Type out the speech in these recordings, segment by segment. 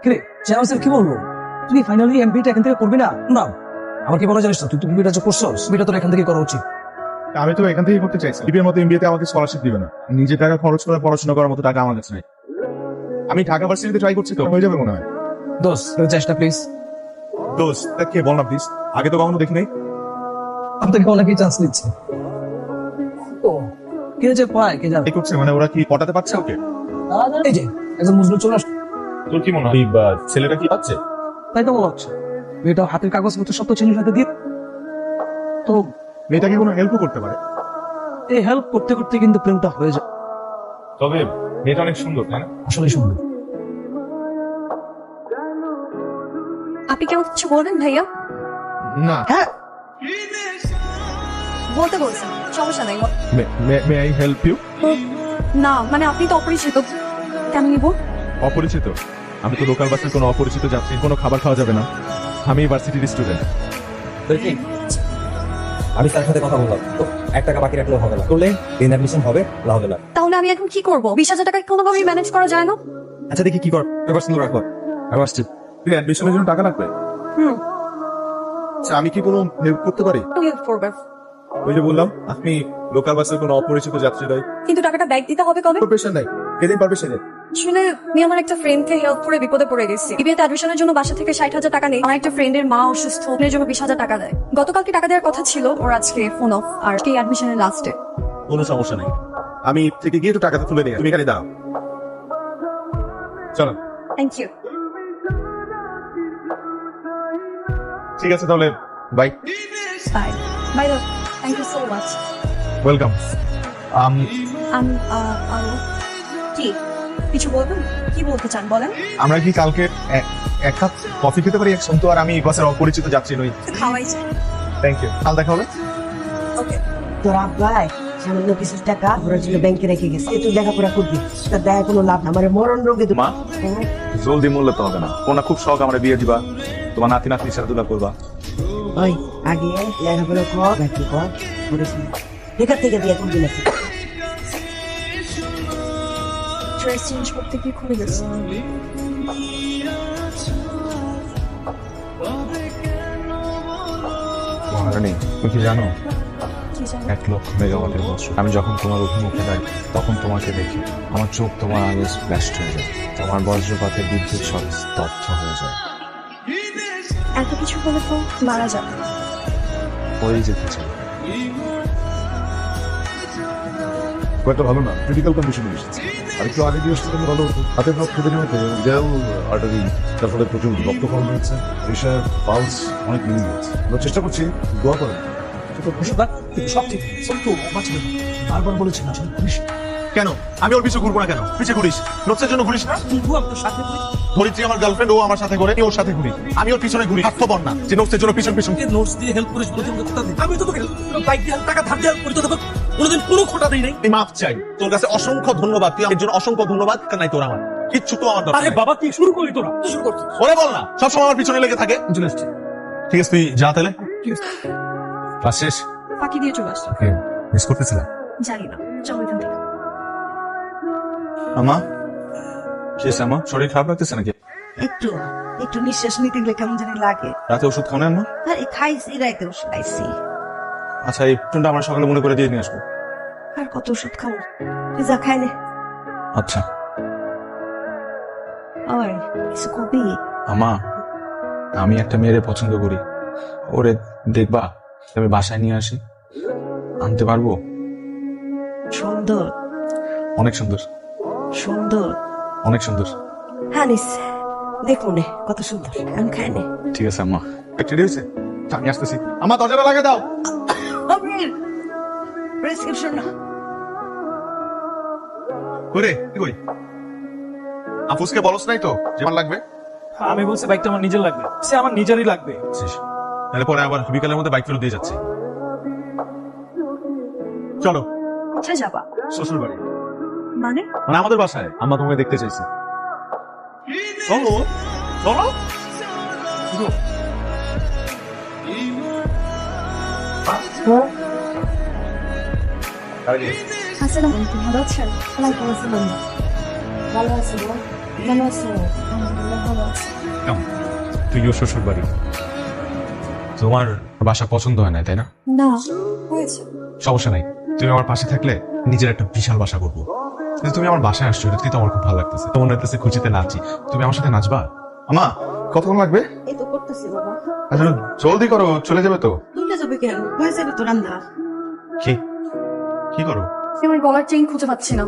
কিরে chairman sir কি বলবো? তুই ফাইনালি এমপিটা এখান থেকে করবি না? না, আমার কি মনে জানিস না, তুই তো এমপিটা যে করছস এমপিটা তোর এখান থেকে করা উচিত। আমি তো এখান থেকেই করতে চাইছি। বিবিএর মতো এমবিএতে আমাকে স্কলারশিপ দিবে না, নিজের টাকা খরচ করে পড়াশোনা করার মতো টাকা আমার কাছে নেই। আমি ঢাকা ভার্সিটিতে ট্রাই করছি, তো হয়ে যাবে মনে হয়। দোস্ত চেষ্টা প্লিজ। দোস্ত কে বল না প্লিজ, আগে তো কখনো দেখি নাই। আপনাকে অনেকেই চান্স নিচ্ছে। ও কে যে পায় কে জানে। এই করছে মানে ওরা কি পটাতে পারছে ওকে? এই যে একজন মুজলুম চলে আসছে। তোর কি মনে হয় ছেলেটা কি পাচ্ছে? তাই তো মনে হচ্ছে মেয়েটা হাতের কাগজপত্র সব তো ছেলের হাতে দিয়ে। তো মেয়েটাকে কোনো হেল্পও করতে পারে। এই হেল্প করতে করতে কিন্তু প্রেমটা হয়ে যায়। তবে মেয়েটা অনেক সুন্দর, তাই না? আসলে সুন্দর। আপনি কেমন কিছু বলবেন ভাইয়া? না। হ্যাঁ বলতে বলছেন, সমস্যা নাই। May I help you? না মানে আপনি তো অপরিচিত, কেন নিব? অপরিচিত? আমি তো লোকাল বাসের কোনো অপরিচিত যাত্রী, কোনো খাবার খাওয়া যাবে না। আমি ভার্সিটির স্টুডেন্ট। আমি তার সাথে কথা বললাম, তো 1 টাকা বাকি রাখলেও হবে না, করলে দিন অ্যাডমিশন হবে না হবে না। তাহলে আমি এখন কি করবো? 20,000 টাকা কোনোভাবেই ম্যানেজ করা যায় না? আচ্ছা দেখি কি কর, পার্সোনাল রাখো। আমি আসছি। তুই অ্যাডমিশনের জন্য টাকা লাগবে? হুম, আচ্ছা আমি কি কোনো হেল্প করতে পারি? হেল্প করবে, ওই যে বললাম আপনি লোকাল বাসের কোনো অপরিচিত যাত্রী নয়। কিন্তু টাকাটা ব্যাক দিতে হবে কবে? প্রেশার নাই, যেদিন পারবে সেদিন। আসলে আমি আমার একটা ফ্রেন্ডকে হেল্প করে বিপদে পড়ে গেছি। বিবিএতে অ্যাডমিশনের জন্য বাসা থেকে 60,000 টাকা নেই। আমার একটা ফ্রেন্ডের মা অসুস্থ, ওর জন্য 20,000 টাকা দেয়। গতকালকে টাকা দেওয়ার কথা ছিল, ওর আজকে ফোন অফ। আর এই অ্যাডমিশনের লাস্টে। কোনো সমস্যা নেই, আমি থেকে গিয়ে একটু টাকাটা তুলে নিয়ে তুমি এখানে দাও। চলো। Thank you. ঠিক আছে তাহলে, bye. Bye bye. Thank you so much. Welcome. কি কিছু বলবেন? কি বলতে চান বলেন। আমরা কি কালকে এক কাপ কফি খেতে পারি? এক সন্তু আর আমি বাসের অপরিচিত যাত্রী নই। খাওয়াই যায়। থ্যাংক ইউ, কাল দেখা হবে। ওকে। তোর আব্বাই সামান্য কিছু টাকা ওরা ছিল ব্যাংকে রেখে গেছে, তুই লেখাপড়া করবি, তার দেখা কোনো লাভ না। আমার মরণ রোগে মা জলদি মূল্য তো হবে না, কোনা খুব শখ আমরা বিয়ে দিবা, তোমার নাতি নাতনি খেলাধুলা করবা। ওই আগে লেখাপড়া কর নাকি কর করেছি বেকার থেকে দিয়ে করবি নাকি? ড্রেস চেঞ্জ করতে গিয়ে খুলে গেছে। মহারানী তুমি কি জানো কি জানি? 1,00,000 মেগাওয়াটের বছর আমি যখন তোমার অভিমুখে দাঁড়িয়ে তখন তোমাকে দেখি আমার চোখ তোমার আগে ব্লাস্ট হয়ে যায়, তোমার বজ্রপাতে বিদ্যুৎ সব স্তব্ধ হয়ে যায়। এত কিছু হলে তো মারা যাবে। হয়েই যেতে চাই। একটা ভালো না, ক্রিটিক্যাল কন্ডিশনে এসেছে। আর একটু আগে দিয়ে আসতে ভালো হতো। হাতের নখ কেটে নেওয়াতে জেল আর্টারি, তার ফলে প্রচুর রক্তক্ষরণ হয়েছে, প্রেশার পালস অনেক কমে গেছে। আমরা চেষ্টা করছি, দোয়া করেন। সব ঠিক সন্তু বাঁচবে না। বারবার বলেছি না আসলে পুলিশ কেন আমি ওর পিছু ঘুরবো না? কেন পিছে ঘুরিস? নোটসের জন্য ঘুরিস না? কিন্তু আমি তোর সাথে ধরিত্রী আমার গার্লফ্রেন্ড, ও আমার সাথে ঘুরে, আমি ওর সাথে ঘুরি। আমি ওর পিছনে ঘুরি, স্বার্থপর না যে নোটসের জন্য পিছন পিছন। নোটস দিয়ে হেল্প করিস বলে তুমি কথা দিই। আমি তো তোকে বাইক দিয়ে টাকা ধার দিয়ে হেল্প করি, তো তোকে কোনোদিন কোনো খোটা দেই নাই। আমি মাফ চাই তোর কাছে, অসংখ্য ধন্যবাদ। তুই আমার জন্য অসংখ্য ধন্যবাদ। নাই তোর আমার কিচ্ছু তো আমার দরকার আরে নেই। বাবা কি শুরু করলি তোরা? তুই শুরু করছিস। ওরে বল না, সবসময় আমার পিছনে লেগে থাকে। চলে আসছে। ঠিক আছে তুই যা তাহলে। ঠিক আছে। ক্লাস শেষ। ফাঁকি দিয়ে চলে আসছে। মিস করতেছিলাম। জানি না, চলো এখান থেকে। আমা শেষ। আমা শরীর খারাপ লাগতেছে নাকি? একটু একটু নিঃশ্বাস নিতে গেলে কেমন জানি লাগে। রাতে ওষুধ খাও না আম্মা? আরে খাইছি, রাইতে ওষুধ খাইছি। আচ্ছা এই টুনটা আমরা সকালে মনে করে দিয়ে নিয়ে আসবো। আর কত ওষুধ খাবো? তুই যা খাই নে। আচ্ছা ওই কিছু কবি? আমা আমি একটা মেয়েরে পছন্দ করি, ওরে দেখবা আমি বাসায় নিয়ে আসি, আনতে পারবো? সুন্দর অনেক সুন্দর, সুন্দর। অনেক সুন্দর। হ্যাঁ নিস, দেখো নে কত সুন্দর। আমি খাই নে। ঠিক আছে আম্মা, রেডি হয়েছে? আমি আসতেছি। আমার দরজাটা লাগিয়ে দাও। প্রেসক্রিপশন না করে কি কই? আফুসকে বলস নাই তো যে আমার লাগবে? আমি বলছি বাইকটা আমার নিজের লাগবে, সে আমার নিজেরই লাগবে। তাহলে পরে আবার বিকালের মধ্যে বাইক ফেরত দিয়ে যাচ্ছে। চলো। কোথায় যাবা? শ্বশুর বাড়ি। মানে? মানে আমাদের বাসায়। আম্মা তোমাকে দেখতে চাইছে। চলো চলো। আসসালামু আলাইকুম, ভালো আছেন? ওয়ালাইকুম আসসালাম। ভালো আছি গো। কেন আছো? আলহামদুলিল্লাহ ভালো আছি। দেখতাম তুইও শ্বশুর বাড়ি। তোমার বাসা পছন্দ হয় না তাই না? না, হয়েছে। সমস্যা নাই, তুমি আমার পাশে থাকলে নিজের একটা বিশাল বাসা করবো। কিন্তু তুমি আমার বাসায় আসছো, এটা তো আমার খুব ভালো লাগতেছে। তোমার লাগতেছে খুশিতে নাচি, তুমি আমার সাথে নাচবা? আমা কতক্ষণ লাগবে? এই তো করতেছি বাবা। আচ্ছা জলদি করো, চলে যাবে তো। তুলতে যাবে কেন? হয়ে যাবে তো রান্না। কি কি করো? আমার গলার চেইন খুঁজে পাচ্ছি না।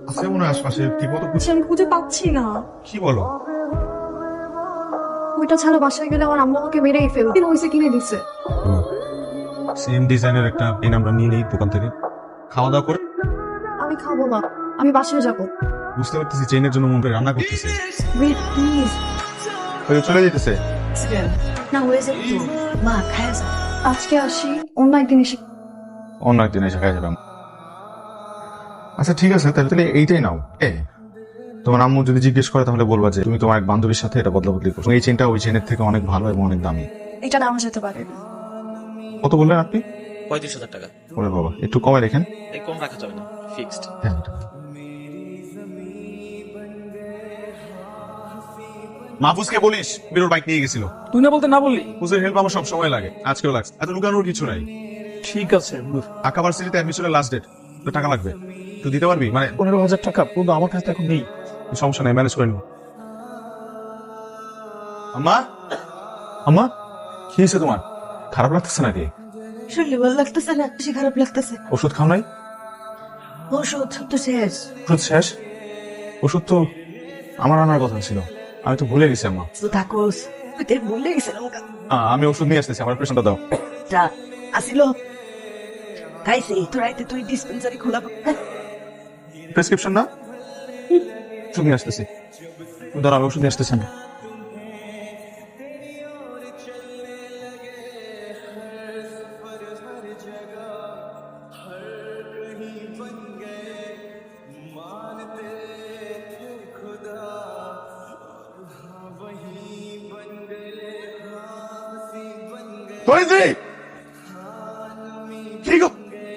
আছে মনে হয় আশপাশে, ঠিক মতো আমি খুঁজে পাচ্ছি না। কি বলো? ওইটা ছাড়া বাসায় গেলে আমার আম্মু আমাকে মেরেই ফেলবে। হয়েছে কিনে দিচ্ছে। সেম ডিজাইনের একটা পেন আমরা নিয়ে নিই দোকান থেকে, খাওয়া দাওয়া করে। আমি খাবো না, আমি বাসায় যাবো। বুঝতে পারতেছি চেইনের জন্য মন করে রান্না করতেছে। Wait please. চলে যেতেছে। না হয়ে যাবে তো। মা খায় যা। আজকে আসি, অন্য একদিন এসে। অন্য একদিন এসে খাই যাবে। আচ্ছা ঠিক আছে, তাহলে এইটাই নাও। তোমার আম্মু যদি জিজ্ঞেস করে তাহলে বলবা যে তুমি তোমার এক বান্ধবীর সাথে এটা বদলা বদলি করছো। এই চেনটা ওই চেনের থেকে অনেক ভালো এবং অনেক দামি। এটা নাও যেতে পারে। কত বললেন আপনি? 35,000 টাকা। ওরে বাবা, একটু কমে রেখেন। এই কম রাখা যাবে না, ফিক্সড। হ্যাঁ। মাহফুজকে বলিস বেরোর বাইক নিয়ে গেছিল। তুই না বলতে না বললি? মাহফুজের হেল্প আমার সব সময় লাগে, আজকেও লাগছে। এত লুকানোর কিছু নাই। ঠিক আছে। ঢাকা ভার্সিটিতে অ্যাডমিশনের লাস্ট ডেট, তো টাকা লাগবে। তুই দিতে পারবি? মানে 15,000 টাকা কিন্তু আমার কাছে এখন নেই। সমস্যা নেই, ম্যানেজ করে নিব। আম্মা, আম্মা কি হয়েছে তোমার? খারাপ লাগতেছে নাকি? শরীরে ভালো লাগতেছে না, বেশি খারাপ লাগতেছে। ওষুধ খাও নাই? ওষুধ তো শেষ। ওষুধ শেষ? ওষুধ তো আমার আনার কথা ছিল, আমি তো ভুলে গেছি আম্মা। তো থাকোস, তুই তো ভুলে গেছিলাম। আমি ওষুধ নিয়ে আসতেছি, আমার প্রেশনটা দাও। যা আসিল খাইছি তো রাইতে তুই ডিসপেন্সারি খোলা। প্রেসক্রিপশন না? ওষুধ নিয়ে আসতেছি, ধরো আমি ওষুধ নিয়ে আসতেছি। আমি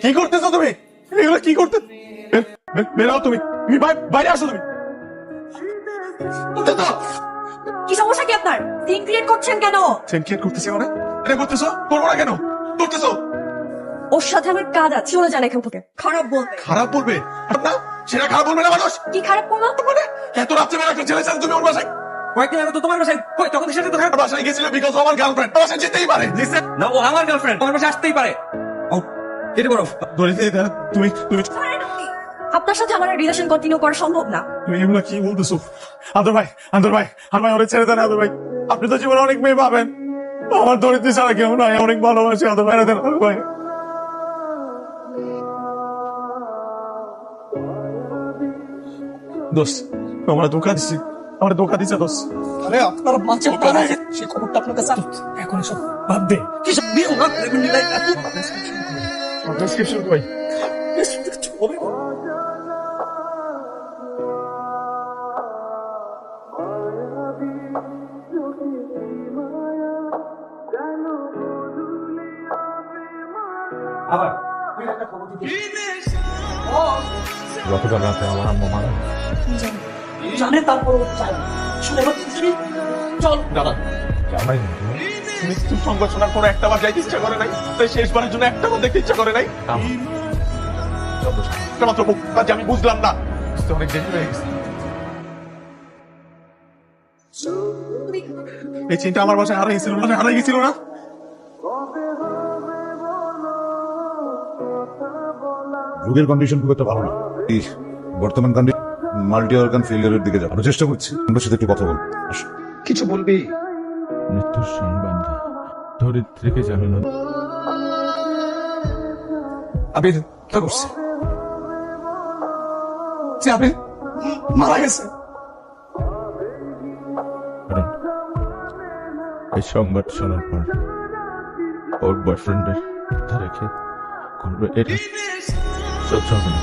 কি করতেছো তুমি? এগুলো কি করতে? বেরাও তুমি, বাইরে আসো তুমি। কি সমস্যা কি আপনার? সিন ক্রিয়েট করছেন কেন? সেনকেট করতেছি মানে? এটা করতেছো? করবো না কেন? করতেছো? ওর সাথে আমার কাজ আছে, চলে যান এখান থেকে। খারাপ বলবে। খারাপ বলবে? আর না, সেটা খারাপ বলবে না মানুষ। কি খারাপ করলাম? মানে এত রাত্রে বেলা একটা ছেলে সাথে তুমি ওর বাসায় কয়েকদিন আগে তো তোমার বাসায় কই, তখন সেটা তো ওর বাসায় গেছিল বিকজ আমার গার্লফ্রেন্ড বাসায় যেতেই পারে। না, ও আমার গার্লফ্রেন্ড, তোমার বাসায় আসতেই পারে। এটা করো। তুমি তুমি আপনার সাথে আমার রিলেশন কন্টিনিউ করা সম্ভব না। তুমি এগুলো কি বলতেছো? আদর ভাই, আদর ভাই, আর ভাই ওরে ছেড়ে দেন। আদর ভাই, আপনি তো জীবনে অনেক মেয়ে পাবেন, আমার দরিদ্র ছাড়া কেউ নাই, অনেক ভালোবাসি। আদর ভাই দেন। আদর ভাই, দোস্ত আমরা ধোকা দিচ্ছি, আমার ধোকা দিচ্ছে দোস্ত। আরে আপনার বাঁচে সে খবরটা আপনার কাছে এখন সব বাদ দে। কি সব দিয়ে ওরা প্রেসক্রিপশন কই? আবার গতকাল রাতে আমার আম্মা মারা জানে, তারপর শুনে চল দাদা জামাই তুমি সংবাদ শোনার পর একটা বার যাইতে ইচ্ছা করে নাই, তাই শেষবারের জন্য একটা বার দেখতে ইচ্ছা করে নাই। মাত্র কাজে আমি বুঝলাম না, বুঝতে অনেক দেরি হয়ে গেছে। এই চিন্তা আমার বাসায় হারাই গেছিল না। রোগের কন্ডিশন খুব একটা ভালো না। এই বর্তমান কন্ডিশন মাল্টি অর্গান ফেলিয়ারের দিকে যাবো। আমরা চেষ্টা করছি, আমরা সাথে একটু কথা বলবো। কিছু বলবি? মৃত্যুর সংবাদ ধরিত্রীকে জানানো। আবির কি করছে? যে আবির মারা গেছে। এই সংবাদ শোনার পর ওর বয়ফ্রেন্ডের রেখে করবে, এটা সহ্য হবে না।